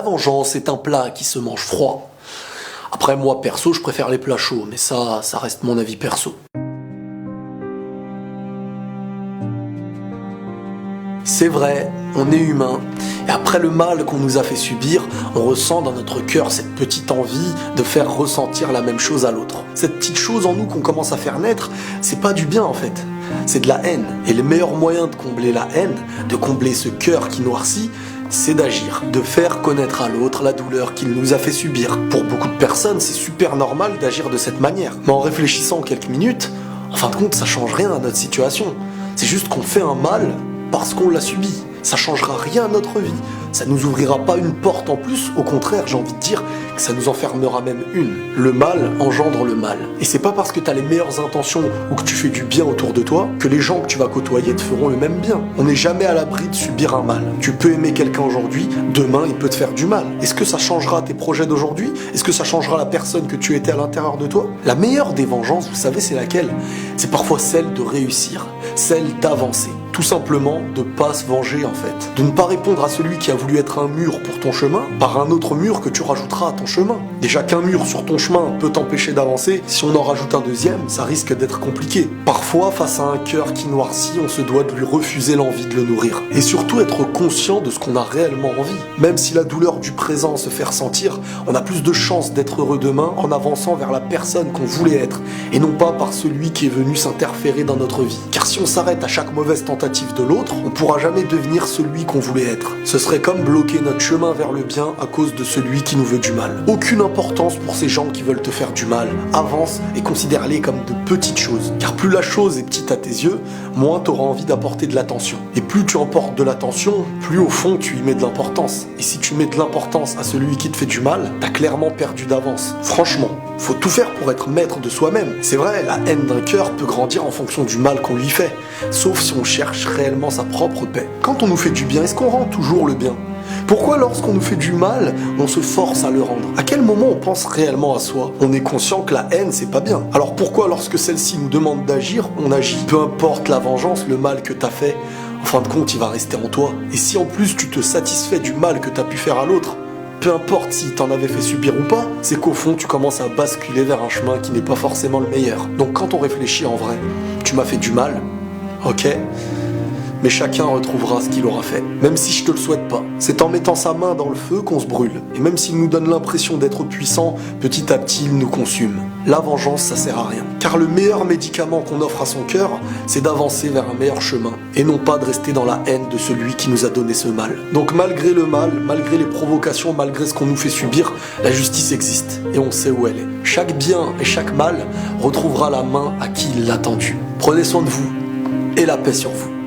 La vengeance est un plat qui se mange froid. Après, moi, perso, je préfère les plats chauds, mais ça reste mon avis perso. C'est vrai, on est humain, et après le mal qu'on nous a fait subir, on ressent dans notre cœur cette petite envie de faire ressentir la même chose à l'autre. Cette petite chose en nous qu'on commence à faire naître, c'est pas du bien en fait, c'est de la haine. Et le meilleur moyen de combler la haine, de combler ce cœur qui noircit, c'est d'agir, de faire connaître à l'autre la douleur qu'il nous a fait subir. Pour beaucoup de personnes, c'est super normal d'agir de cette manière. Mais en réfléchissant quelques minutes, en fin de compte, ça change rien à notre situation. C'est juste qu'on fait un mal parce qu'on l'a subi. Ça changera rien à notre vie. Ça nous ouvrira pas une porte en plus, au contraire, j'ai envie de dire que ça nous enfermera même une. Le mal engendre le mal. Et c'est pas parce que t'as les meilleures intentions ou que tu fais du bien autour de toi que les gens que tu vas côtoyer te feront le même bien. On n'est jamais à l'abri de subir un mal. Tu peux aimer quelqu'un aujourd'hui, demain il peut te faire du mal. Est-ce que ça changera tes projets d'aujourd'hui? Est-ce que ça changera la personne que tu étais à l'intérieur de toi? La meilleure des vengeances, vous savez, c'est laquelle? C'est parfois celle de réussir, celle d'avancer. Tout simplement de pas se venger en fait. De ne pas répondre à celui qui a voulu être un mur pour ton chemin par un autre mur que tu rajouteras à ton chemin. Déjà qu'un mur sur ton chemin peut t'empêcher d'avancer, si on en rajoute un deuxième, ça risque d'être compliqué. Parfois, face à un cœur qui noircit, on se doit de lui refuser l'envie de le nourrir. Et surtout être conscient de ce qu'on a réellement envie. Même si la douleur du présent se fait ressentir, on a plus de chances d'être heureux demain en avançant vers la personne qu'on voulait être, et non pas par celui qui est venu s'interférer dans notre vie. Car si on s'arrête à chaque mauvaise tentative de l'autre, on pourra jamais devenir celui qu'on voulait être. Ce serait comme bloquer notre chemin vers le bien à cause de celui qui nous veut du mal. Aucune importance pour ces gens qui veulent te faire du mal. Avance et considère-les comme de petites choses. Car plus la chose est petite à tes yeux, moins t'auras envie d'apporter de l'attention. Et plus tu emportes de l'attention, plus au fond tu y mets de l'importance. Et si tu mets de l'importance à celui qui te fait du mal, t'as clairement perdu d'avance. Franchement, faut tout faire pour être maître de soi-même. C'est vrai, la haine d'un cœur peut grandir en fonction du mal qu'on lui fait. Sauf si on cherche réellement sa propre paix. Quand on nous fait du bien, est-ce qu'on rend toujours le bien? Pourquoi lorsqu'on nous fait du mal, on se force à le rendre? À quel moment on pense réellement à soi? On est conscient que la haine, c'est pas bien. Alors pourquoi lorsque celle-ci nous demande d'agir, on agit? Peu importe la vengeance, le mal que t'as fait, en fin de compte, il va rester en toi. Et si en plus tu te satisfais du mal que t'as pu faire à l'autre, peu importe si t'en avais fait subir ou pas, c'est qu'au fond tu commences à basculer vers un chemin qui n'est pas forcément le meilleur. Donc quand on réfléchit en vrai, tu m'as fait du mal, ok, mais chacun retrouvera ce qu'il aura fait, même si je te le souhaite pas. C'est en mettant sa main dans le feu qu'on se brûle, et même s'il nous donne l'impression d'être puissant, petit à petit il nous consume. La vengeance, ça sert à rien, car le meilleur médicament qu'on offre à son cœur, c'est d'avancer vers un meilleur chemin, et non pas de rester dans la haine de celui qui nous a donné ce mal. Donc malgré le mal, malgré les provocations, malgré ce qu'on nous fait subir, la justice existe, et on sait où elle est. Chaque bien et chaque mal retrouvera la main à qui il l'a tendu. Prenez soin de vous, et la paix sur vous.